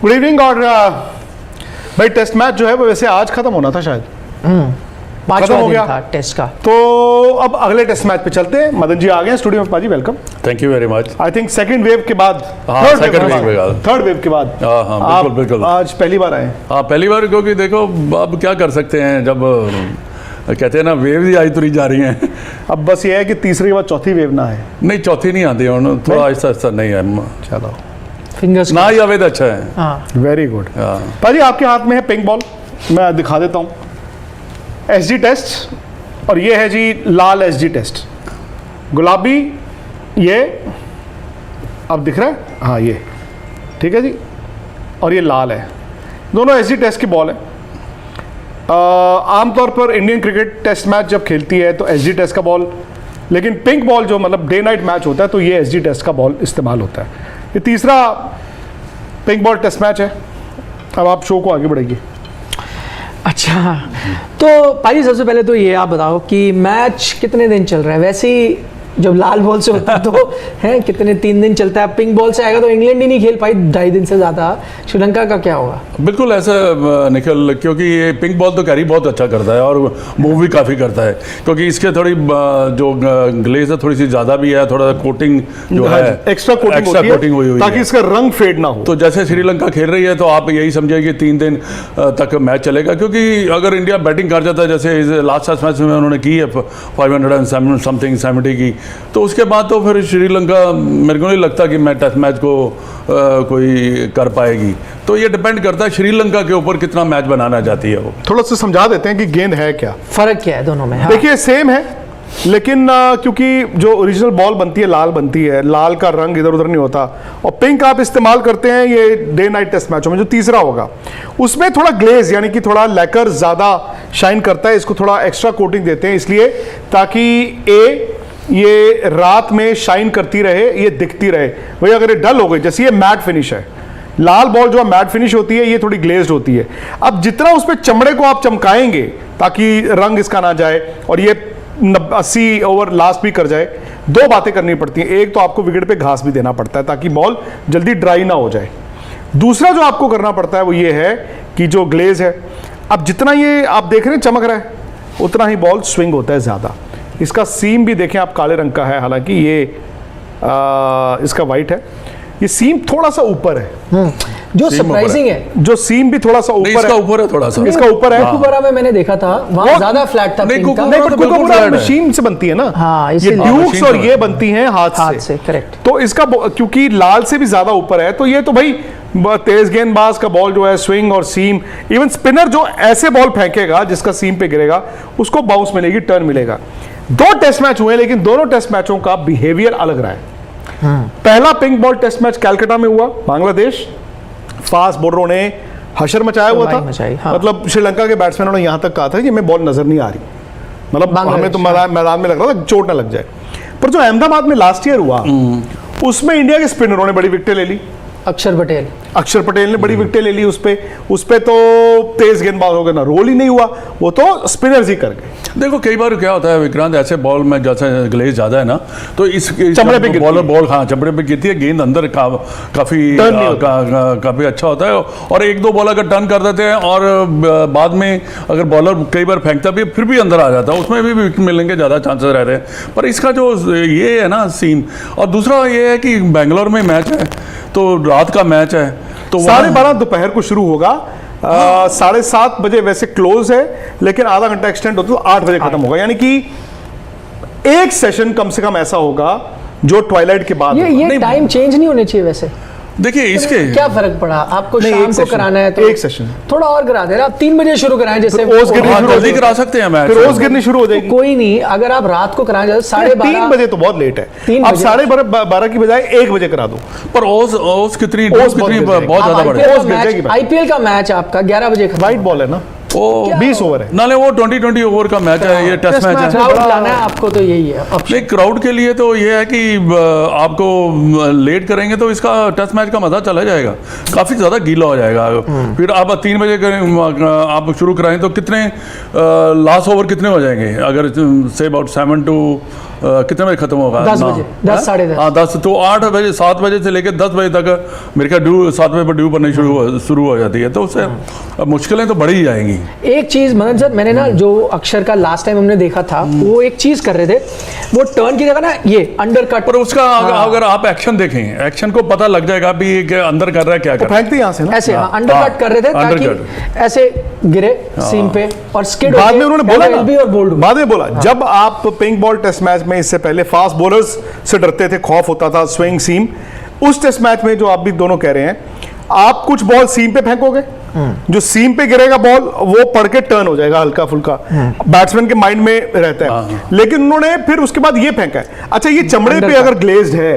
Good evening. और भाई test match जो है वो वैसे आज खत्म होना था शायद, पांचवा हो दिन गया था टेस्ट का। तो अब अगले टेस्ट मैच पे चलते हैं। मदन जी आ गए स्टूडियो में। पाजी welcome. Thank you very much. I think second wave के बाद, थर्ड वेव के बाद हाँ, बिल्कुल आज पहली बार आए। हाँ, पहली बार, क्योंकि देखो अब क्या कर सकते हैं, जब कहते हैं ना वेव ही आई तुरी जा रही हैं। अब बस ये है कि तीसरी के बाद चौथी वेव ना है। नहीं, चौथी नहीं आती है, थोड़ा आहिस्ता आहिस्ता नहीं है। चलो फिंगर्स ना ही आवे तो अच्छा है। हाँ, वेरी गुड। पाजी आपके हाथ में है पिंक बॉल, मैं दिखा देता हूँ। एसजी टेस्ट और ये है जी लाल एसजी टेस्ट। गुलाबी ये अब दिख रहा है, हाँ ये ठीक है जी, और ये लाल है। दोनों एसजी टेस्ट की बॉल है। आमतौर पर इंडियन क्रिकेट टेस्ट मैच जब खेलती है तो एसजी टेस्ट का बॉल, लेकिन पिंक बॉल जो मतलब डे नाइट मैच होता है तो ये एसजी टेस्ट का बॉल इस्तेमाल होता है। ये तीसरा पिंक बॉल टेस्ट मैच है। अब आप शो को आगे बढ़ाइए। अच्छा तो भाई सबसे पहले तो ये आप बताओ कि मैच कितने दिन चल रहा है? वैसे ही जब लाल बॉल से होता तो है कितने 3 दिन चलता है। पिंक बॉल से आएगा तो इंग्लैंड ही नहीं खेल पाई 2.5 दिन से ज़्यादा। श्रीलंका का क्या होगा? बिल्कुल ऐसा निखिल, क्योंकि ये पिंक बॉल तो कैरी बहुत अच्छा करता है और मूव भी काफ़ी करता है, क्योंकि इसके थोड़ी जो ग्लेज है थोड़ी सी ज़्यादा भी है, थोड़ा कोटिंग जो है एक्स्ट्रा कोटिंग हुई है ताकि इसका रंग फेड ना हो। तो जैसे श्रीलंका खेल रही है तो आप यही समझिए कि 3 दिन तक मैच चलेगा, क्योंकि अगर इंडिया बैटिंग कर जाता है जैसे लास्ट टेस्ट मैच में उन्होंने की है 500 समथिंग 70 की, तो उसके बाद तो फिर श्रीलंका मेरे को नहीं लगता कि मैं टेस्ट मैच को कोई कर पाएगी। तो ये डिपेंड करता है श्रीलंका के ऊपर कितना मैच बनाना चाहती है वो। थोड़ा सा समझा देते हैं कि गेंद है क्या, फर्क क्या है दोनों में। हाँ। देखिए सेम है, लेकिन क्योंकि जो ओरिजिनल बॉल बनती है लाल बनती है, लाल का रंग इधर उधर नहीं होता, और पिंक आप इस्तेमाल करते हैं ये डे नाइट टेस्ट मैचों में। जो तीसरा होगा उसमें थोड़ा ग्लेज यानी कि थोड़ा लैकर ज़्यादा शाइन करता है, इसको थोड़ा एक्स्ट्रा कोटिंग देते हैं इसलिए ताकि ये रात में शाइन करती रहे, ये दिखती रहे। वही अगर ये डल हो गई, जैसे ये मैट फिनिश है, लाल बॉल जो मैट फिनिश होती है ये थोड़ी ग्लेज्ड होती है। अब जितना उस पर चमड़े को आप चमकाएंगे ताकि रंग इसका ना जाए और ये 80 ओवर लास्ट भी कर जाए, 2 बातें करनी पड़ती हैं। एक तो आपको विकेट पे घास भी देना पड़ता है ताकि बॉल जल्दी ड्राई ना हो जाए। दूसरा जो आपको करना पड़ता है वो ये है कि जो ग्लेज है, अब जितना ये आप देख रहे हैं चमक रहा है उतना ही बॉल स्विंग होता है ज़्यादा। इसका सीम भी देखें आप, काले रंग का है, हालांकि ये इसका वाइट है। ये सीम थोड़ा सा ऊपर है, जो सरप्राइजिंग है, जो सीम भी थोड़ा सा ऊपर है। इसका ऊपर है थोड़ा सा, इसका ऊपर है। कुकबरा में मैंने देखा था वहाँ ज्यादा फ्लैट था। नहीं, पिंक का। नहीं, पर कुकबरा मशीन से बनती है ना। हाँ, ये ड्यूक्स और ये बनती हैं हाथ से। करेक्ट। तो इसका क्योंकि लाल से भी ज्यादा ऊपर है, तो ये तो भाई तेज गेंदबाज का बॉल जो है स्विंग और सीम, इवन स्पिनर जो ऐसे बॉल फेंकेगा जिसका सीम पे गिरेगा उसको बाउंस मिलेगी, टर्न मिलेगा। 2 टेस्ट मैच हुए, लेकिन दोनों टेस्ट मैचों का बिहेवियर अलग रहा है। पहला pink ball test match Calcutta में हुआ, बांग्लादेश फास्ट बॉलरों ने हशर मचाया हुआ था। हाँ। मतलब श्रीलंका के बैट्समैनों ने यहां तक कहा था कि मैं बॉल नजर नहीं आ रही, मतलब हमें तो मैदान में लग रहा था चोट ना लग जाए। पर जो अहमदाबाद में लास्ट ईयर हुआ उसमें इंडिया के स्पिनरों ने बड़ी विकेटें ले ली। अक्षर पटेल ने बड़ी विकेटें ले ली उस पे तो तेज गेंदबाजों का ना रोल ही नहीं हुआ, वो तो स्पिनर्स ही कर गए। देखो कई बार क्या होता है विक्रांत, ऐसे बॉल में जैसे ग्लेज ज्यादा है ना, तो इस चमड़े पे बॉलर बॉल हाँ चमड़े पे गिरती है, गेंद अंदर काफी अच्छा होता है, और 1-2 बॉल अगर टर्न कर देते हैं और बाद में अगर बॉलर कई बार फेंकता भी फिर भी अंदर आ जाता है, उसमें भी विकेट मिलने के ज्यादा चांसेस रह रहे हैं। पर इसका जो ये है ना सीन, और दूसरा ये है कि बेंगलोर में मैच है तो रात का मैच है, तो 12:30 दोपहर को शुरू होगा। 7:30 बजे वैसे क्लोज है, लेकिन आधा घंटा एक्सटेंड होता है तो 8 बजे खत्म होगा। यानी कि एक सेशन कम से कम ऐसा होगा जो ट्वाइलाइट के बाद। ये टाइम चेंज नहीं होने चाहिए वैसे। देखिए इसके क्या फर्क पड़ा आपको? शाम को कराना है तो एक सेशन थोड़ा और करा दे रहा, आप 3 बजे शुरू कराएं, जैसे जल्दी करा सकते हैं मैच, फिर ओस गिरनी शुरू हो जाएगी। कोई नहीं, अगर आप रात को कराएं 3:30 बजे तो बहुत लेट है। अब 12:30 की बजाय 1 बजे करा दो। पर ओस कितनी बहुत ज्यादा बढ़ेगी। आईपीएल का मैच आपका 11 बजे वाइट बॉल है ना, 20 ओवर है नाले, वो 20 ओवर का मैच है, ये टेस्ट मैच है। क्राउड लाना है आपको तो यही है नहीं, क्राउड के लिए तो ये है कि आपको लेट करेंगे तो इसका टेस्ट मैच का मजा चला जाएगा, काफी ज्यादा गीला हो जाएगा। फिर आप 3 बजे आप शुरू कराएं तो कितने लास्ट ओवर कितने हो जाएंगे? अगर से अबाउट 7 to कितने बजे खत्म होगा? 10 बजे, 10 साढ़े 10। हाँ 10, तो 8 बजे 7 बजे से लेकर 10 बजे तक मेरे ख्याल ड्यू 7 बजे पर ड्यू बननी शुरू हो जाती है, तो उससे मुश्किलें तो बढ़ी ही जाएंगी। एक चीज मदन सर, मैंने ना जो अक्षर का लास्ट टाइम हमने देखा था, वो एक चीज कर रहे थे, वो टर्न की जगह ना ये अंडर कट, पर उसका अगर आप एक्शन देखें, एक्शन को पता लग जाएगा भी ये अंदर कर रहा है क्या कर रहा है। फेंकते यहाँ से ना, ऐसे अंडर कट कर रहे थे ताकि ऐसे गिरे सीम पे और स्किड बाद में उन्होंने बोला ना, और बोल्ड बाद में बोला जब आप पिंक बॉल टेस्ट मैच में इससे पहले फास्ट बॉलर्स से डरते थे, खौफ होता था स्विंग सीम, उस टेस्ट मैच में जो आप भी दोनों कह रहे हैं, आप कुछ बॉल सीम पे फेंकोगे, जो सीम पे गिरेगा बॉल वो पड़ के टर्न हो जाएगा हल्का फुल्का, बैट्समैन के माइंड में रहता है। लेकिन उन्होंने फिर उसके बाद ये फेंका है। अच्छा, ये चमड़े पे अगर ग्लेज्ड है,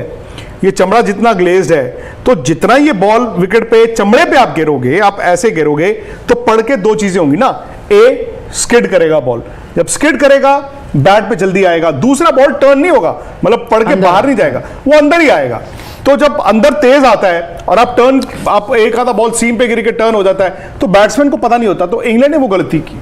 ये चमड़ा जितना ग्लेज्ड है, तो जितना ये बॉल विकेट पे चमड़े पे आप गिरोगे, आप ऐसे गिरोगे, तो पड़ के दो चीजें होंगी ना, ए स्किड करेगा बॉल, जब स्किड करेगा बैट पे जल्दी आएगा, दूसरा बॉल टर्न नहीं होगा, मतलब पड़ के बाहर नहीं जाएगा, वो अंदर ही आएगा। तो जब अंदर तेज आता है और आप टर्न, आप एक आधा बॉल सीम पे गिर के टर्न हो जाता है, तो बैट्समैन को पता नहीं होता। तो इंग्लैंड ने वो गलती की,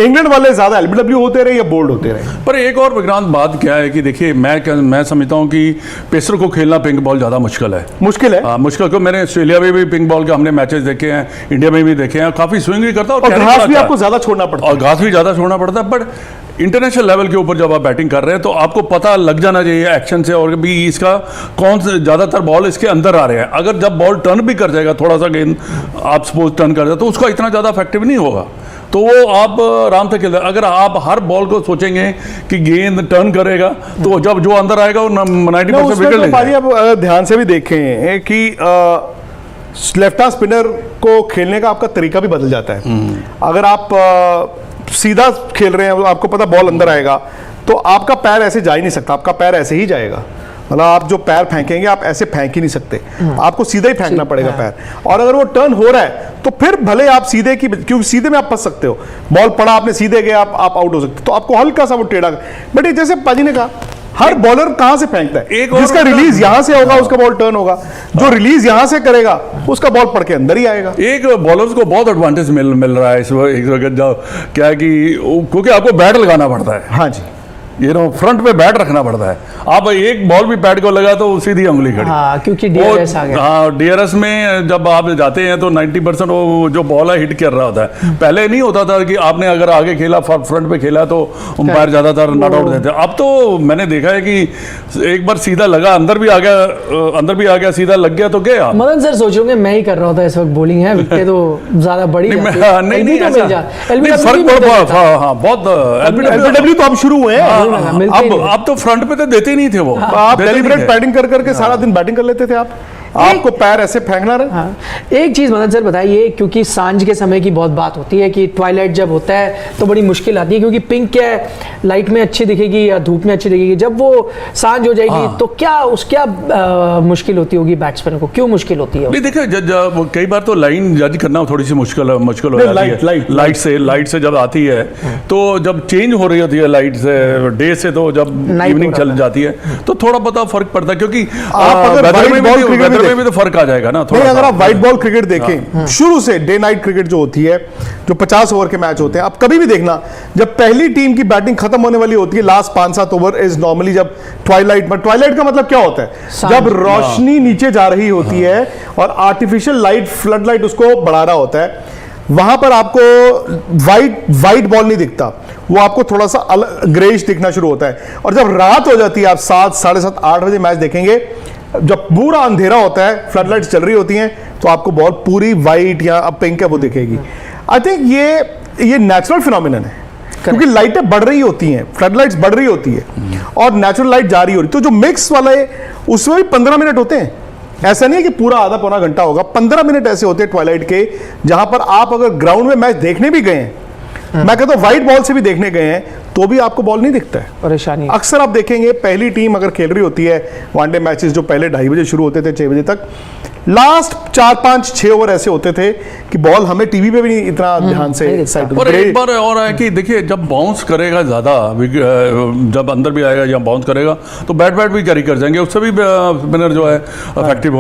इंग्लैंड वाले ज्यादा एलबीडब्ल्यू होते रहे या बोल्ड होते रहे। पर एक और विक्रांत बात क्या है कि देखिए, मैं समझता हूं कि पेसर को खेलना पिंक बॉल ज़्यादा मुश्किल है। मुश्किल है, मुश्किल क्यों, मैंने ऑस्ट्रेलिया में भी पिंक बॉल के हमने मैचेस देखे हैं, इंडिया में भी देखे हैं, काफ़ी स्विंग भी करता है और घास भी आपको ज़्यादा छोड़ना पड़ता है, और घास भी ज़्यादा छोड़ना पड़ता है। बट इंटरनेशनल लेवल के ऊपर जब आप बैटिंग कर रहे हैं तो आपको पता लग जाना चाहिए एक्शन से, और भी इसका कौन से ज़्यादातर बॉल इसके अंदर आ रहे हैं। अगर जब बॉल टर्न भी कर जाएगा, थोड़ा सा गेंद आप सपोज टर्न कर जाए, तो उसका इतना ज़्यादा इफेक्टिव नहीं होगा, तो वो आप आराम से खेलते। अगर आप हर बॉल को सोचेंगे कि गेंद टर्न करेगा, तो जब जो अंदर आएगा वो 90% विकेट लेगा। आप ध्यान से भी देखें कि लेफ्ट आर्म स्पिनर को खेलने का आपका तरीका भी बदल जाता है। अगर आप सीधा खेल रहे हैं, आपको पता बॉल अंदर आएगा, तो आपका पैर ऐसे जा ही नहीं सकता, आपका पैर ऐसे ही जाएगा, मतलब आप जो पैर फेंकेंगे आप ऐसे फेंक ही नहीं सकते, आपको सीधा ही फेंकना पड़ेगा पैर। और अगर वो टर्न हो रहा है तो फिर भले आप सीधे की, क्योंकि सीधे में आप फंस सकते हो, बॉल पड़ा आपने सीधे गया, आप आउट हो सकते, तो आपको हल्का सा वो टेढ़ा। बट ये जैसे पाजी ने कहा, हर बॉलर कहां से फेंकता है, एक जिसका रिलीज यहां से होगा उसका बॉल टर्न होगा, जो रिलीज यहां से करेगा उसका बॉल पड़ के अंदर ही आएगा। एक बॉलर्स को बहुत एडवांटेज मिल रहा है इस वक्त, क्या है कि क्योंकि आपको बैट लगाना पड़ता है। हाँ जी, ये ना फ्रंट पे बैट रखना पड़ता है, आप एक बॉल भी पैड को लगा तो सीधी उंगली खड़ी। हाँ, क्योंकि डीआरएस आ गया। हाँ, डीआरएस में जब आप जाते हैं तो 90% वो जो बॉल है हिट कर रहा होता है। पहले नहीं होता था कि आपने अगर आगे खेला, फ्रंट पे खेला, तो अंपायर ज्यादातर नॉट आउट देते। अब तो मैंने देखा है कि एक बार सीधा लगा, अंदर भी आ गया, सीधा लग गया तो गया। मदन सर सोच रहे मैं ही कर रहा होता इस वक्त बॉलिंग है, विकेटें तो ज्यादा बड़ी नहीं, फर्क बहुत। एलबीडब्ल्यू तो अब शुरू हुए हैं, अब तो फ्रंट पे तो देते ही नहीं थे वो। आप डेलिब्रेट बैटिंग कर करके सारा दिन बैटिंग कर लेते थे आप, आपको पैर ऐसे फेंकना रहे। हाँ, एक चीज मदन सर बताइए, क्योंकि सांझ के समय की बहुत बात होती है कि ट्वाइलाइट जब होता है तो बड़ी मुश्किल आती है, क्योंकि पिंक क्या है, लाइट में अच्छी दिखेगी या धूप में अच्छी दिखेगी, जब वो सांझ हो जाएगी तो क्या मुश्किल होती होगी बैट्समैन को, क्यों मुश्किल होती है? नहीं देखिए, कई बार तो लाइन जज करना थोड़ी सी मुश्किल हो जाती है। लाइट से जब आती है, तो जब चेंज हो रही होती है लाइट से, डे से, तो जब इवनिंग चल जाती है तो थोड़ा बहुत फर्क पड़ता है, क्योंकि वेदर में भी तो फर्क आ जाएगा ना। नहीं, अगर आप व्हाइट बॉल क्रिकेट देखें शुरू से, डे नाइट क्रिकेट जो होती है, जो 50 ओवर के मैच होते हैं, आप कभी भी देखना, जब पहली टीम की बैटिंग खत्म होने वाली होती है, लास्ट 5-7 ओवर इज नॉर्मली जब ट्वाइलाइट का मतलब क्या होता है, जब रोशनी नीचे जा रही होती है और आर्टिफिशियल लाइट, फ्लड लाइट उसको बढ़ा रहा होता है, वहां पर आपको व्हाइट बॉल नहीं दिखता, वो आपको थोड़ा सा ग्रेइश दिखना शुरू होता है। और जब रात हो जाती है, आप 7, 7:30, 8 बजे मैच देखेंगे, जब पूरा अंधेरा होता है, फ्लड लाइट्स चल रही होती हैं, तो आपको बॉल पूरी वाइट या पिंक है वो दिखेगी। आई थिंक ये नेचुरल फिनोमिनन है, क्योंकि लाइटें बढ़ रही होती हैं, फ्लड लाइट्स बढ़ रही होती है और नेचुरल लाइट जा रही होती है, तो जो मिक्स वाला है उसमें भी 15 मिनट होते हैं। ऐसा नहीं है कि पूरा आधा पौना घंटा होगा, 15 मिनट ऐसे होते हैं ट्वाइलाइट के, जहां पर आप अगर ग्राउंड में मैच देखने भी गए हैं, मैं कहता हूं व्हाइट बॉल से भी देखने गए हैं, तो भी आपको बॉल नहीं दिखता है। परेशानी अक्सर आप देखेंगे, पहली टीम अगर खेल रही होती है वनडे मैचेस, जो पहले 2:30 बजे शुरू होते थे 6 बजे तक, लास्ट 4, 5, 6 ओवर ऐसे होते थे कि बॉल हमें टीवी पे भी नहीं इतना ध्यान से साइड। और एक बार और है कि देखिए, जब बाउंस करेगा ज़्यादा, जब अंदर भी आएगा या बाउंस करेगा, तो बैट भी कैरी कर जाएंगे, उससे भी स्पिनर जो है इफेक्टिव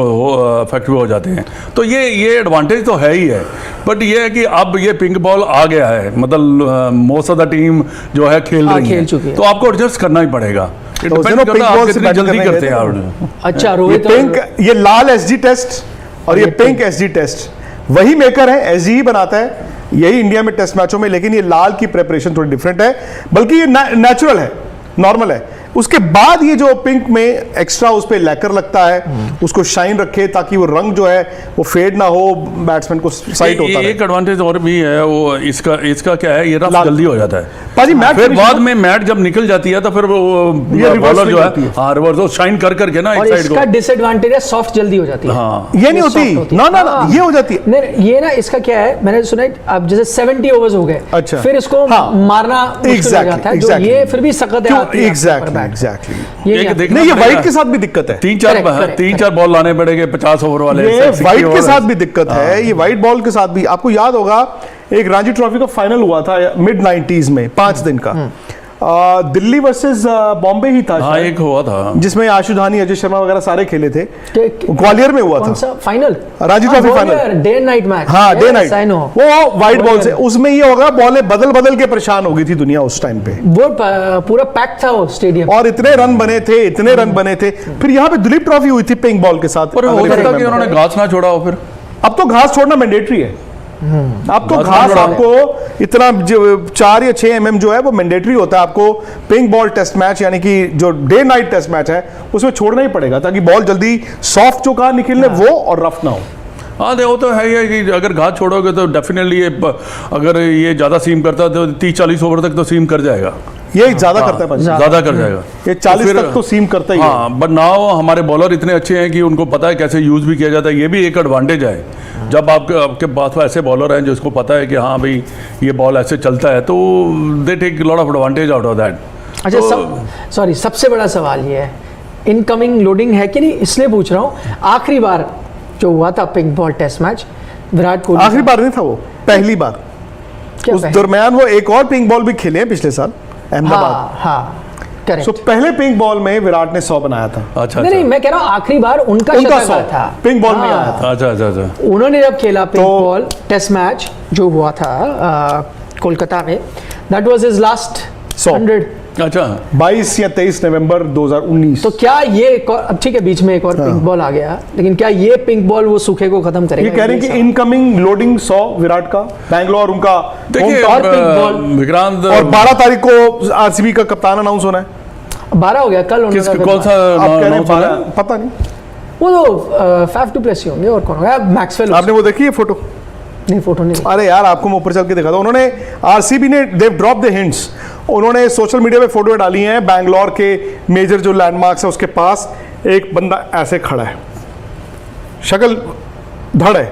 हो जाते हैं। तो ये एडवांटेज तो है ही है, बट ये है कि अब ये पिंक बॉल आ गया है, मतलब मोस्ट ऑफ द टीम जो है खेल रही है, तो आपको एडजस्ट करना ही पड़ेगा। तो डिपेंड pink करता है ball आप से कितनी batting जल्दी करने करते हैं गए थे। आप। अच्छा ये रोहित पिंक, ये लाल एसजी टेस्ट और ये पिंक एसजी टेस्ट वही मेकर है, एसजी ही बनाता है यही इंडिया में टेस्ट मैचों में, लेकिन ये लाल की प्रिपरेशन थोड़ी डिफरेंट है, बल्कि ये नेचुरल है, नॉर्मल है। उसके बाद ये जो पिंक में एक्स्ट्रा उस पे लैकर लगता है, उसको शाइन रखे ताकि वो रंग जो है वो फेड ना हो, बैट्समैन को साइट होता है। एक एडवांटेज और भी है, वो इसका क्या है, ये रफ लाल। जल्दी हो जाता है। पाजी मैट फिर बाद में मैट जब निकल जाती है तो फिर वो ये reverse बॉलर जो swing होती है है। हाँ रिवर्स वो शाइन कर करके ना और एक साइड इसका को। डिसएडवांटेज है सॉफ्ट जल्दी हो जाती है। हाँ ये नहीं soft होती, होती ना है। ना ना, हाँ। ये हो जाती है। नहीं ये ना इसका क्या है, मैंने सुना है अब जैसे 70 ओवर्स हो गए, अच्छा। फिर इसको हाँ। मारना मुश्किल हो जाता है, जो exactly. ये फिर भी सख्त है आती है एग्जैक्टली पर bat। एग्जैक्टली। ये एक नहीं आती। देखना नहीं, ये पड़ेगा। वाइट के साथ भी दिक्कत है। तीन चार बॉल लाने पड़ेंगे 50 ओवर वाले, ये 60 वाइट के ओवर। साथ भी दिक्कत है, ये वाइट बॉल के साथ भी। आपको याद होगा एक रणजी ट्रॉफी का फाइनल हुआ था मिड 90s में, 5 दिन का, दिल्ली वर्सेस बॉम्बे ही था हाँ शायद, एक हुआ था जिसमें आशु धानी, अजय शर्मा वगैरह सारे खेले थे, कि- ग्वालियर में हुआ कौन था। सा final? Ranji trophy final, day night match. हाँ डे नाइट, आई नो। वो वाइट बॉल से, ग्वालियर। उसमें ये होगा बॉलें बदल बदल के परेशान हो गई थी दुनिया उस टाइम पे, वो पूरा पैक था वो स्टेडियम। और इतने रन बने थे, इतने रन बने थे। फिर यहाँ पे दुलीप ट्रॉफी हुई थी पिंक बॉल के साथ, पर हो अगर सकता you कि remember। उन्होंने घास ना छोड़ा हो फिर। अब तो घास छोड़ना मैंडेटरी है। अब तो घास घास छोड़ना आपको इतना 4 या 6 mm जो है वो मैंडेटरी होता है आपको पिंक बॉल टेस्ट मैच, यानी कि जो डे नाइट टेस्ट मैच है उसमें छोड़ना ही पड़ेगा, ताकि बॉल जल्दी सॉफ्ट जो कहा निकलने वो और रफ ना हो। हाँ देखो तो है ये कि अगर घास छोड़ोगे तो डेफिनेटली ये अगर ये ज़्यादा सीम करता है तो 30-40 ओवर तक तो सीम कर जाएगा, ये ज्यादा करता है पाजी। ज़्यादा कर जाएगा। ये 40 फिर- तक तो सीम करता ही है। हाँ बट नाउ हमारे बॉलर इतने अच्छे हैं कि उनको पता है कैसे यूज़ भी किया जाता है, ये भी एक एडवांटेज है। जब आपके पास ऐसे बॉलर हैं जिसको पता है कि हाँ भाई ये बॉल ऐसे चलता है, तो they take lot of advantage out of that. अच्छा सॉरी, सबसे बड़ा सवाल ये है, इनकमिंग लोडिंग है कि नहीं, इसलिए पूछ रहा हूँ। आखिरी बार जो हुआ था pink ball test match, Virat Kohli आखिरी बार नहीं था वो, पहली बार। क्या उस पहले? दरमियान वो एक और पिंक बॉल भी खेले हैं पिछले साल अहमदाबाद। हाँ हाँ करेक्ट। सो पहले पिंक बॉल में विराट ने 100 बनाया था, अच्छा नहीं नहीं, अच्छा मैं कह रहा हूँ आखिरी बार उनका उनका शतक 100 आया था पिंक बॉल में हाँ। आया था। अच्छा अच्छा अच्छा। उन्होंने जब खेला पिंक तो- बॉल टेस्ट मैच जो हुआ था कोलकाता में, दैट वाज हिज लास्ट 100। 100। अच्छा 22 या 23 नवंबर 2019। तो क्या ये एक और, अब ठीक है बीच में एक और पिंक बॉल आ गया, लेकिन क्या ये पिंक बॉल वो सूखे को खत्म करेगा? ये कह रहे हैं कि इनकमिंग लोडिंग 100 विराट का, बैंगलोर उनका देखिए और पिंक बॉल। विक्रांत और 12 तारीख को आरसीबी का कप्तान अनाउंस होना है। 12 हो गया कल किस उन्होंने कौन सा आप कह रहे हैं announce होना 12, है? पता नहीं। वो तो फैफ टू प्लेसी होंगे, और कौन होगा? मैक्सवेल। आपने वो देखी है फोटो? नहीं फोटो नहीं। अरे यार आपको मैं ऊपर चल के दिखा था। उन्होंने आरसीबी ने देव ड्रॉप द हिंट्स, उन्होंने सोशल मीडिया पे फोटो डाली हैं बैंगलोर के मेजर जो लैंडमार्क्स है उसके पास एक बंदा ऐसे खड़ा है, शक्ल धड़ है।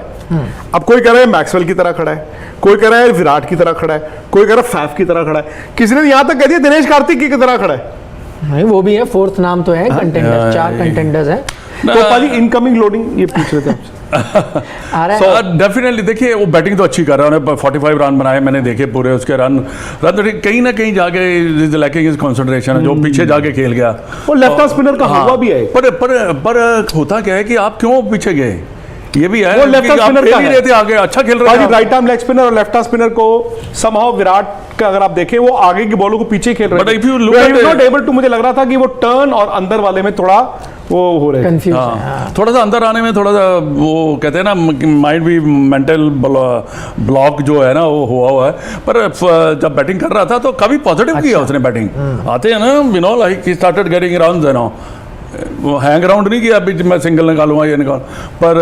अब कोई कह रहा है मैक्सवेल की तरह खड़ा है, कोई कह रहा है विराट की तरह खड़ा है, कोई कह रहा है फैफ की तरह खड़ा है, किसी ने यहां तक कह दिया दिनेश कार्तिक की तरह खड़ा है। नहीं वो भी है, फोर्थ नाम तो है कंटेंडर, 4 कंटेंडर्स हैं। तो पाजी इनकमिंग लोडिंग ये पूछ रहे थे आपसे। आ रहा है डेफिनेटली देखिए वो बैटिंग तो अच्छी कर रहा है, उन्होंने 45 रन बनाए, मैंने देखे पूरे उसके रन तो कहीं ना कहीं जाके लैकिंग इज कंसंट्रेशन, जो पीछे जाके खेल गया। वो लेफ्ट आर्म स्पिनर का हाँ, हुआ भी है। पर होता क्या है कि आप क्यों पीछे गए, ये भी है वो लेफ्ट कि आर्म आप स्पिनर खेल का ही है। रहे थे आगे, अच्छा खेल रहे पाजी थे। राइट आर्म लेग स्पिनर और लेफ्ट आर्म स्पिनर को समहाउ विराट का अगर आप देखें वो आगे की बॉलों को पीछे खेल रहे But if you look at not able to, मुझे लग रहा था कि वो टर्न और अंदर वाले में थोड़ा वो हो रहे हैं। कंफ्यूज है। हाँ, थोड़ा सा अंदर आने में थोड़ा सा वो कहते हैं ना माइंड भी मेंटल ब्लॉक जो है ना वो हुआ है। पर जब बैटिंग कर रहा था तो काफी पॉजिटिव किया उसने बैटिंग। आते हैं ना we know like he started getting runs है ना, वो हैंग राउंड नहीं किया अभी मैं सिंगल निकालूंगा ये निकाल। पर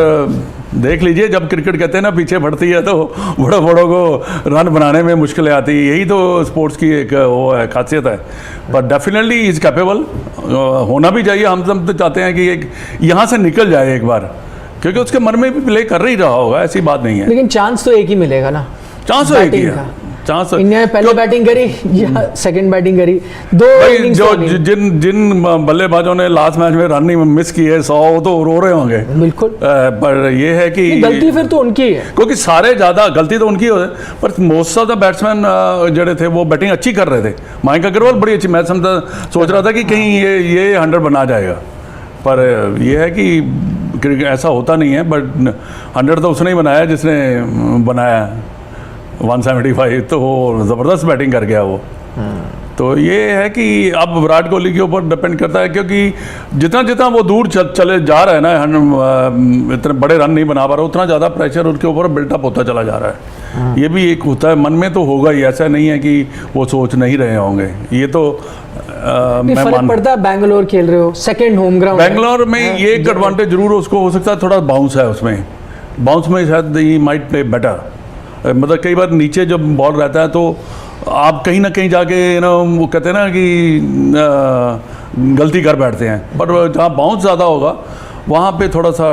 देख लीजिए जब क्रिकेट कहते हैं ना पीछे बढ़ती है तो बड़ों बड़ों को रन बनाने में मुश्किलें आती है, यही तो स्पोर्ट्स की एक वो है खासियत है। पर डेफिनेटली इज कैपेबल, होना भी चाहिए। हम सब तो चाहते हैं कि एक यहाँ से निकल जाए एक बार, क्योंकि उसके मन में भी प्ले कर ही रहा होगा, ऐसी बात नहीं है। लेकिन चांस तो एक ही मिलेगा ना, चांस तो एक ही बैटिंग है, का। चांस इंडिया ने पहले बैटिंग करी या सेकंड बैटिंग करी, दो भाई innings जो तो नहीं। जिन बल्लेबाजों ने लास्ट मैच में रन नहीं मिस किए 100, वो तो रो रहे होंगे। बिल्कुल पर ये है कि गलती फिर तो उनकी है। क्योंकि सारे ज़्यादा गलती तो उनकी होती है, पर मोस्ट ऑफ द बैट्समैन जड़े थे वो बैटिंग अच्छी कर रहे थे। मयंक अग्रवाल बड़ी अच्छी, मैं सोच रहा था कि कहीं ये 100 बना जाएगा, पर ये है कि ऐसा होता नहीं है। बट 100 तो उसने ही बनाया जिसने बनाया 175, तो वो ज़बरदस्त बैटिंग कर गया वो। तो ये है कि अब विराट कोहली के ऊपर डिपेंड करता है, क्योंकि जितना जितना वो दूर चले जा रहा है ना, इतने बड़े रन नहीं बना पा रहा, उतना ज़्यादा प्रेशर उनके ऊपर बिल्टअप होता चला जा रहा है। ये भी एक होता है, मन में तो होगा ही, ऐसा नहीं है कि वो सोच नहीं रहे होंगे। ये तो मैं फर्क पड़ता है, बैंगलोर खेल रहे हो, सेकंड होम ग्राउंड, बैंगलोर में ये एक एडवांटेज जरूर उसको हो सकता है, थोड़ा बाउंस है उसमें, बाउंस में शायद ही माइट प्ले बेटर। मतलब कई बार नीचे जब बॉल रहता है तो आप कहीं ना कहीं जाके वो कहते हैं ना कि गलती कर बैठते हैं, पर जहाँ बाउंस ज़्यादा होगा वहाँ पे थोड़ा सा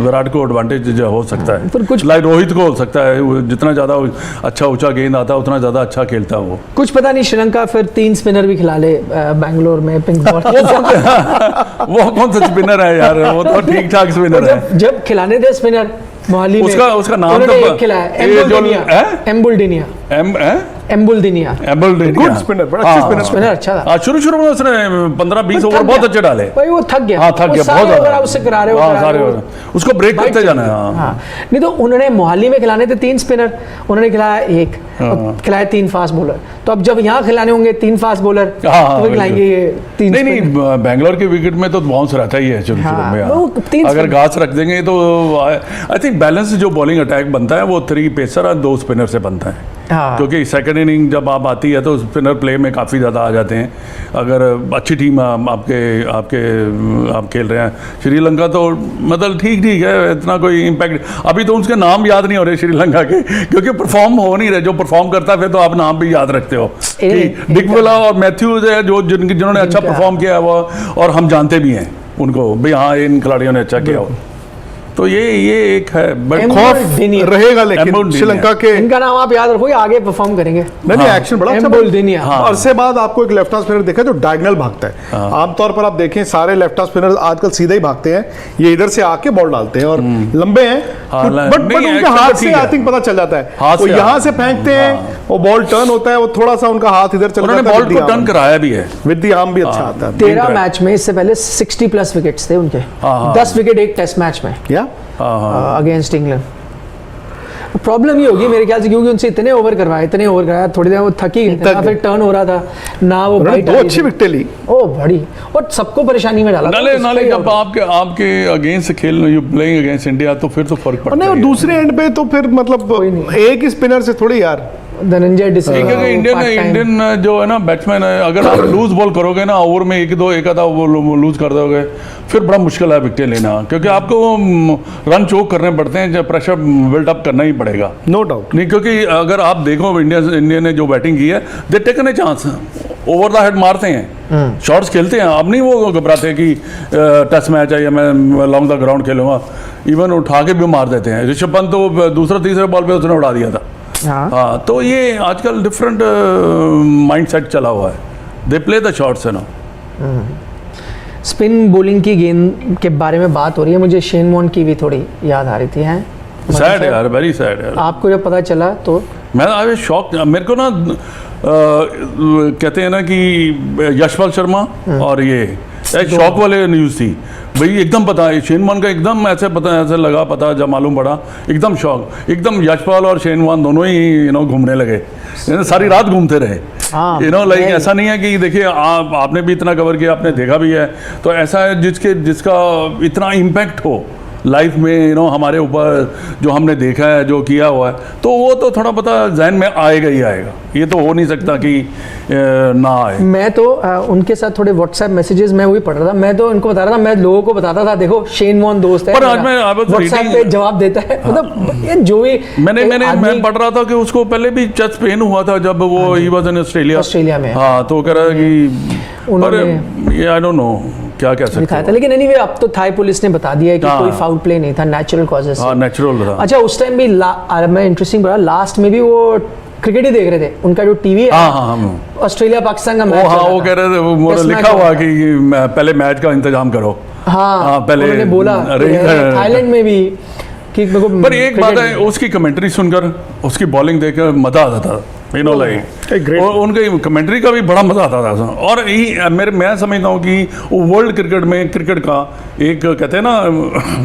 विराट को एडवांटेज हो सकता है। पर कुछ लाइक रोहित को हो सकता है, वो जितना ज़्यादा अच्छा ऊंचा गेंद आता है उतना ज़्यादा अच्छा खेलता है वो। कुछ पता नहीं, श्रीलंका फिर 3 स्पिनर भी खिला ले बैंगलोर में पिंक बॉल। वो कौन सा स्पिनर है यार, वो तो ठीक ठाक स्पिनर है। जब खिलाने थे स्पिनर मोहाली में, उसका नाम उन्होंने तो एक खिलाया, एम्बुल्डिनिया। गुड स्पिनर, बड़ा अच्छा स्पिनर। स्पिनर अच्छा था। शुरू में उसने 15-20 ओवर बहुत अच्छे डाले। भाई वो थक गया, हाँ थक गया बहुत ज़्यादा। उससे करा रहे हो, सारे ओवर उसको ब्रेक करते जाना है। हाँ, नहीं तो उन्होंने मोहाली में खिलाने थे 3 स्पिनर, उन्होंने खिलाया 1, खिलाया 3 फास्ट बॉलर। तो अब जब यहाँ खिलाने होंगे 3 फास्ट बॉलर, तो खिलाएंगे ये 3। नहीं, बैंगलोर के विकेट में तो बाउंस रहता ही है शुरू में। अगर घास रख देंगे तो आई थिंक बैलेंस जो बॉलिंग अटैक बनता है वो 3 पेसर और 2 स्पिनर से बनता है। क्योंकि सेकंड इनिंग जब आप आती है तो स्पिनर प्ले में काफ़ी ज़्यादा आ जाते हैं। अगर अच्छी टीम आप खेल रहे हैं, श्रीलंका तो मतलब ठीक है, इतना कोई इम्पैक्ट अभी तो उसके नाम याद नहीं हो रहे श्रीलंका के, क्योंकि परफॉर्म हो नहीं रहे। जो परफॉर्म करता है फिर तो आप नाम भी याद रखते हो कि डिकविला और मैथ्यूज है जो जिन्होंने अच्छा परफॉर्म किया है वो, और हम जानते भी हैं उनको भाई हाँ इन खिलाड़ियों ने अच्छा किया हो। तो ये एक है, बट खौफ रहेगा लेकिन श्रीलंका के, इनका नाम आप याद रखो, आगे परफॉर्म करेंगे। नहीं एक्शन बड़ा अच्छा एम्बुल्डिनिया। अरसे बाद आपको एक लेफ्ट स्पिनर देखा जो डायगोनल भागता है। आमतौर पर आप देखें सारे लेफ्ट स्पिनर आजकल सीधे ही भागते हैं, ये इधर से आके बॉल डालते हैं और लंबे हैं, बट उनके हाथ से आई थिंक पता चल जाता है, वो यहाँ से फेंकते हैं, वो बॉल टर्न होता है, वो थोड़ा सा उनका हाथ इधर चला जाता है, बॉल को टर्न कराया भी है, विद द आर्म भी अच्छा आता है। 13 मैच में इससे पहले 60+ विकेट्स थे उनके, 10 विकेट एक टेस्ट मैच में अगेंस्ट इंग्लैंड। प्रॉब्लम ये होगी मेरे ख्याल से, क्योंकि उनसे इतने ओवर करवाए, थोड़ी देर वो थकी गए, फिर टर्न हो रहा था ना, वो बाइट 2 अच्छी विकेटें ली, ओ बड़ी, और सबको परेशानी में डाला। नाले जब आपके अगेंस्ट खेल यू प्लेइंग अगेंस्ट इंडिया तो फिर तो फर्क पड़ता है। और दूसरे एंड पे तो फिर मतलब एक ही स्पिनर से थोड़ी यार धनंजय डिसिल्वा, क्योंकि इंडियन जो है ना बैट्समैन है, अगर आप लूज बॉल करोगे ना ओवर में एक आधा वो लूज कर दोगे फिर बड़ा मुश्किल है विकेट लेना, क्योंकि आपको रन चोक करने पड़ते हैं, जब प्रेशर बिल्डअप करना ही पड़ेगा, नो डाउट। नहीं क्योंकि अगर आप देखो इंडिया ने जो बैटिंग की है, दे taken a chance, over the head मारते हैं, शॉट्स खेलते हैं। अब नहीं वो घबराते कि टेस्ट मैच है या मैं लॉन्ग द ग्राउंड खेलूंगा, इवन उठा के भी मार देते हैं। ऋषभ पंत तो दूसरा तीसरे बॉल पे उसने उड़ा दिया था। हाँ, तो ये आजकल डिफरेंट माइंड सेट चला हुआ है, दे प्ले द शॉट्स है ना। स्पिन बॉलिंग की गेंद के बारे में बात हो रही है, मुझे शेन वॉर्न की भी थोड़ी याद आ ररी थी। हैं सैड है यार, वेरी सैड है। आपको जब पता चला तो मैं आई शॉक, मेरे को ना कहते हैं ना कि यशपाल शर्मा और ये शॉक वाले न्यूज़ थी भाई, एकदम पता है शेन वॉर्न का, एकदम ऐसे लगा पता जब मालूम पड़ा, एकदम शॉक, एकदम यशपाल और शेन वॉर्न दोनों ही घूमने लगे, सारी रात घूमते रहे। लाइक ऐसा नहीं है कि देखिए आपने भी इतना कवर किया, आपने देखा भी है, तो ऐसा है जिसका इतना इम्पैक्ट हो लाइफ में हमारे ऊपर, जो हमने देखा है, जो किया हुआ है, तो वो तो थोड़ा पता जहन में आएगा ही आएगा, ये तो हो नहीं सकता कि ना आए। मैं तो उनके साथ थोड़े व्हाट्सएप मैसेजेस मैं वही पढ़ रहा था, मैं तो उनको बता रहा था, मैं लोगों को बताता था देखो शेन वॉर्न दोस्त है, पर आज मैं व्हाट्सएप पे जवाब देता है, मतलब ये जो भी मैं पढ़ रहा था कि उसको पहले भी चेस्ट पेन हुआ था जब वो ही वाज इन ऑस्ट्रेलिया में। हाँ, तो कह रहा है कि उन्होंने आई डोंट नो क्या कह सकते हैं, लेकिन एनीवे अब तो थाई पुलिस ने बता दिया है कि कोई फाउल प्ले नहीं था, नेचुरल कॉजेस। हाँ, नेचुरल था। अच्छा, उस टाइम भी मैं इंटरेस्टिंग पढ़ा, लास्ट में भी वो क्रिकेट ही देख रहे थे, उनका जो टीवी है ऑस्ट्रेलिया पाकिस्तान का मैच, वो कह रहे थे, वो लिखा हुआ कि पहले मैच का इंतजाम करो। हाँ, पहले उन्होंने बोला थाईलैंड में भी कि पर एक बात है, उसकी कमेंट्री सुनकर, उसकी बॉलिंग देखकर मजा आता था, यू नो लाइक great. उनके कमेंट्री का भी बड़ा मजा आता था और मैं समझता हूँ कि वर्ल्ड क्रिकेट में क्रिकेट का एक कहते हैं ना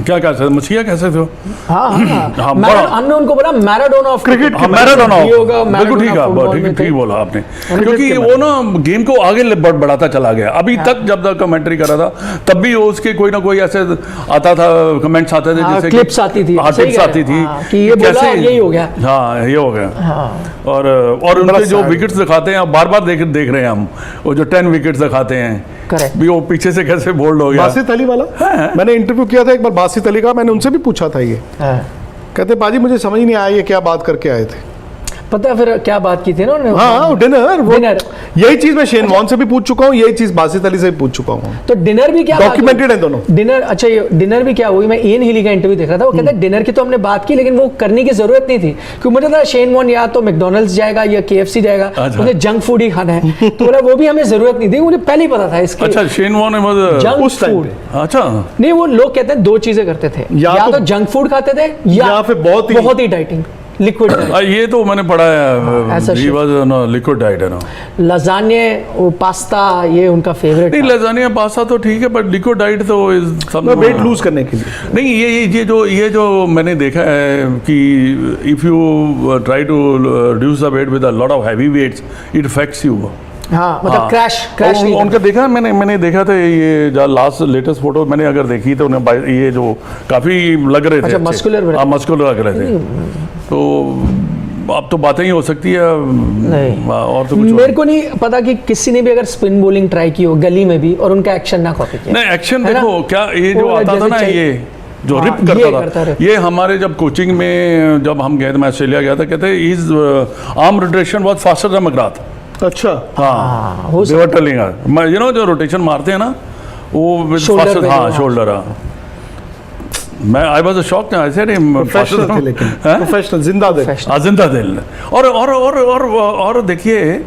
क्या कह सकते मसीहा कह सकते हो। हाँ, बड़ा हमने उनको बोला मैराडोना ऑफ क्रिकेट। मैराडोना ये होगा बिल्कुल ठीक मैराडोना है, ठीक बोला आपने, उनके क्योंकि वो ना गेम को आगे बढ़ाता चला गया। अभी तक जब तक कमेंट्री कर रहा था तब भी उसके कोई ना कोई ऐसे आता था, कमेंट्स आते थे जैसे क्लिप्स आती थी, हाँ क्लिप्स आती थी कि ये बोला और यही हो गया। हाँ ये हो गया। और उनके जो विकेट्स दिखाते हैं बार बार देख रहे हैं हम, वो जो 10 विकेट्स दिखाते हैं करेक्ट, भी वो पीछे से कैसे बोल्ड हो गया। बासित अली वाला मैंने इंटरव्यू किया था एक बार बासित अली का, मैंने उनसे भी पूछा था ये, कहते पाजी मुझे समझ नहीं आया ये क्या बात करके आए थे। पता है फिर क्या बात की थी ना उन्होंने? हाँ डिनर डिनर। यही चीज मैं शेन वॉन से भी पूछ चुका हूँ, यही चीज बासित अली से भी पूछ चुका हूँ। तो डिनर भी क्या डॉक्यूमेंटेड है दोनों। डिनर, अच्छा ये डिनर भी क्या हुई, मैं इयन हिली का इंटरव्यू देख रहा था, वो कहता है डिनर की तो हमने बात की लेकिन वो करने की जरूरत नहीं थी, क्योंकि मुझे था शेन वॉन या तो मैकडॉनल्ड्स जाएगा या KFC जाएगा, मुझे जंक फूड ही खाना है। तो बोला वो भी हमें जरूरत नहीं थी, मुझे पहले ही पता था इसके। अच्छा शेन वॉन जंक उस टाइम फूड, अच्छा नहीं वो लोग कहते हैं 2 चीजें करते थे, या तो जंक फूड खाते थे या फिर बहुत ही डाइटिंग, लिक्विड। ये तो मैंने पढ़ा है, ऐसा he was on a liquid diet है ना। लजान्ये, वो पास्ता, ये उनका फेवरेट नहीं लजानिया पास्ता तो ठीक है, बट लिक्विड डाइट तो वेट लूज करने के लिए नहीं। ये जो मैंने देखा है कि if you try to reduce the weight with a lot of heavy weights it affects you. हाँ मतलब क्रैश नहीं उनका देखा मैंने देखा था, ये जो लास्ट लेटेस्ट फोटो मैंने अगर देखी तो उन्हें ये जो काफी लग रहे थे, अच्छा मस्कुलर, हाँ मस्कुलर लग रहे थे। तो अब तो बातें ही हो सकती है नहीं, और तो कुछ मेरे को नहीं पता कि किसी ने भी अगर स्पिन बॉलिंग ट्राई की हो गली में भी और उनका एक्शन ना कॉपी किया। नहीं एक्शन देखो क्या ये जो आता था ना, ये जो रिप करता था, ये हमारे जब कोचिंग में जब हम गए थे, मैं ऑस्ट्रेलिया गया था, कहते his arm rotation was faster than मकरात। अच्छा हाँ they were telling us, you know जो रोटेशन मारते हैं ना वो फास्टर, हाँ शोल्डर। मैं I was shocked, I said professional थे लेकिन प्रोफेशनल जिंदा दिल। और देखिए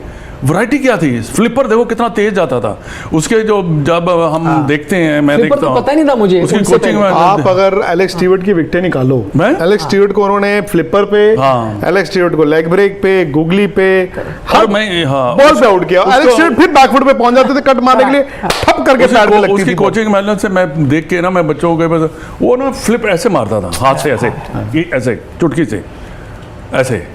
वैरायटी क्या थी, फ्लिपर देखो कितना तेज जाता था उसके, जो जब हम देखते हैं, मैं देखता हूँ, पता नहीं था मुझे उसकी कोचिंग में। आप अगर एलेक्स स्टीवर्ट की विकेटें निकालो, एलेक्स स्टीवर्ट को उन्होंने फ्लिपर पे, एलेक्स स्टीवर्ट को लेग ब्रेक पे, गुगली पे, हर मैं बॉल पे आउट किया। एलेक्स स्टीवर्ट फिर बैकफुट पे पहुंच जाते थे कट मारने के लिए, ठप करके पैर में लगती थी। उसकी कोचिंग मेहनत से मैं देख के ना, मैं बच्चों को वो ना फ्लिप ऐसे मारता था हाथ से, ऐसे चुटकी से ऐसे।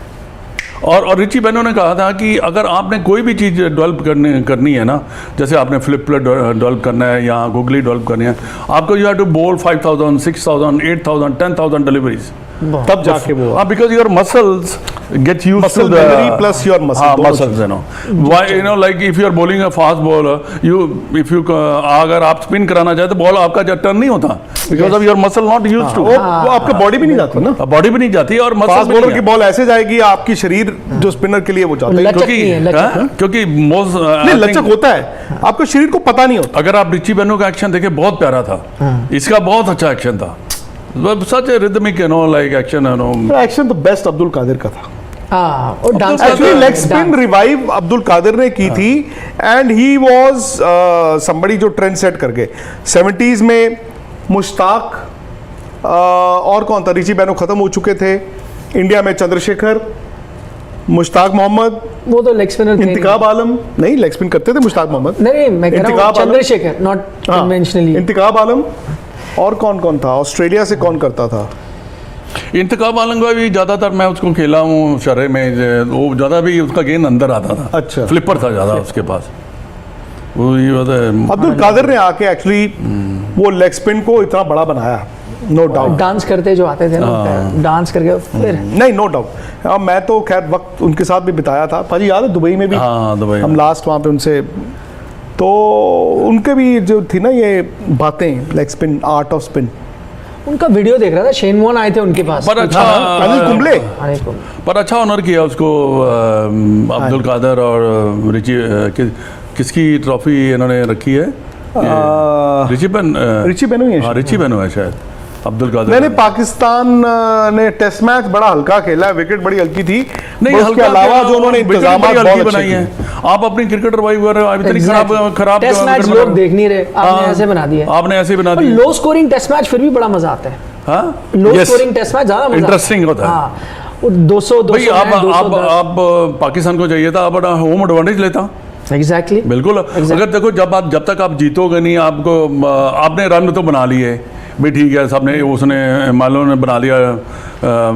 और रिची बेनो ने कहा था कि अगर आपने कोई भी चीज़ डेवलप करनी है ना, जैसे आपने फ्लिप डेवलप करना है या गुगली डेवलप करनी है, आपको यू हैव टू बोल 5000, 6000, 8000, 10,000 डिलीवरीज, तब जाके वो, because your muscles get used to the memory plus your muscles, you know. Why, you know, like if you are bowling a fast bowler, if you अगर आप spin कराना चाहते ball आपका जब टर्न नहीं होता, because of your muscle not used to, वो आपका बॉडी भी नहीं जाता ना, बॉडी भी नहीं जाती और फास्ट बॉलर की बॉल ऐसे जाएगी, आपकी शरीर जो स्पिनर के लिए वो जाता है, क्योंकि मोस्ट लचक होता है, आपको शरीर को पता नहीं होता। अगर आप रिची बेनो का एक्शन देखें बहुत प्यारा था, इसका बहुत अच्छा एक्शन था, such a rhythmic, you know, like action, you know. Action तो बेस्ट अब्दुल कादिर का था। Actually leg spin revive Abdul Qadir ने की थी, एंड ही वाज समबडी जो ट्रेंड सेट करके 70s में मुश्ताक, और कौन था, रिची बेनो खत्म हो चुके थे, इंडिया में चंद्रशेखर, मुश्ताक मोहम्मद, वो तो लेग स्पिनर, इंतखाब आलम नहीं लेग स्पिन करते थे मुश्ताक मोहम्मद, नहीं मैं कह रहा हूं चंद्रशेखर, नॉट कन्वेंशनली, इंतखाब आलम, और कौन था ऑस्ट्रेलिया से, कौन करता था? इंतखाब आलम का भी ज़्यादातर मैं उसको खेला हूँ शरे में, वो ज़्यादा भी उसका गेंद अंदर आता था, अच्छा फ्लिपर था ज़्यादा उसके पास। वो ये अब्दुल कादिर ने आके एक्चुअली वो लेग स्पिन को इतना बड़ा बनाया, नो डाउट। डांस करते जो आते थे ना, डांस करके फिर नहीं, नो डाउट। मैं तो खैर वक्त उनके साथ भी बिताया था, भाजी याद है दुबई में भी, हाँ दुबई हम लास्ट वहाँ पे उनसे, तो उनके भी जो थी ना ये बातें, leg spin, art off spin, उनका वीडियो देख रहा था, शेन वॉन आए थे उनके पास, पर अच्छा अनिल कुंबले, पर अच्छा ऑनर किया उसको अब्दुल कादिर और रिची, किसकी ट्रॉफी इन्होंने रखी है, रिची बेनो ही है, हाँ रिची बेनो है शायद, अब्दुल कादिर। मैंने पाकिस्तान ने टेस्ट मैच बड़ा हल्का खेला, विकेट बड़ी हल्की थी, नहीं उसके अलावा जो उन्होंने इंतजामात बहुत बनाई है। आप अपनी क्रिकेट रिवाइव कर रहे हो, इतनी खराब टेस्ट मैच लोग देख नहीं रहे, आपने ऐसे बना दिया, आपने ऐसे बना दिया। लो स्कोरिंग टेस्ट मैच फिर भी बड़ा मजा आता है, लो स्कोरिंग टेस्ट मैच ज्यादा इंटरेस्टिंग होता है। 200 भाई 200 आप पाकिस्तान को चाहिए था, आप होम एडवांटेज लेता। एग्जैक्टली बिल्कुल। अगर देखो जब तक आप जीतोगे नहीं, आपने रन तो बना लिए भाई, ठीक है, सबने उसने मालो ने बना लिया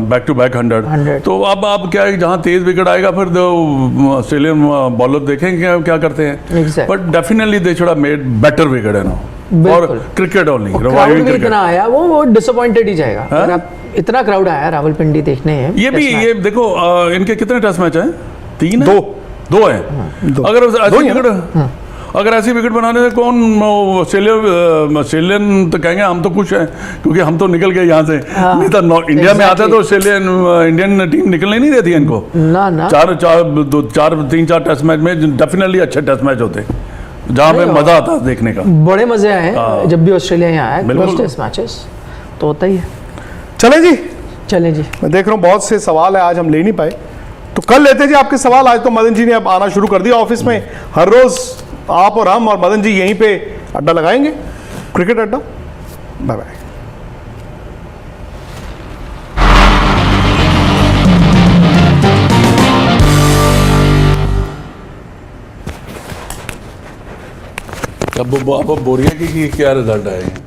बैक टू बैक 100, तो अब आप क्या है, जहाँ तेज विकेट आएगा फिर ऑस्ट्रेलियन बॉलर देखेंगे क्या करते हैं। But definitely they should have made better wicket है ना, और क्रिकेट ओनली रिवाइविंग क्रिकेट। इतना आया वो डिसअपॉइंटेड ही जाएगा अगर आप इतना क्राउड आया रावलपिंडी देखने हैं। ये देखो इनके कितने टेस्ट मैच हैं? 3 है, 2 हैं। अगर ऐसी विकेट बनाने से कौन ऑस्ट्रेलियन तो कहेंगे हम तो खुश हैं क्योंकि हम तो निकल गए यहाँ से, नहीं तो इंडिया में आते तो इंडियन टीम निकलने नहीं देती इनको ना। 3-4 टेस्ट मैच में डेफिनेटली अच्छे टेस्ट मैच होते जहाँ पे मजा आता है देखने का, बड़े मजे आए जब भी ऑस्ट्रेलिया यहाँ आया टेस्ट मैचेस तो होता ही है। चले जी मैं देख रहा हूँ बहुत से सवाल है, आज हम ले नहीं पाए तो कल लेते जी आपके सवाल। आज तो मदन जी ने अब आना शुरू कर दिया ऑफिस में, हर रोज आप और हम और मदन जी यहीं पे अड्डा लगाएंगे, क्रिकेट अड्डा। Bye bye. अब बोरिया की क्या रिजल्ट आए?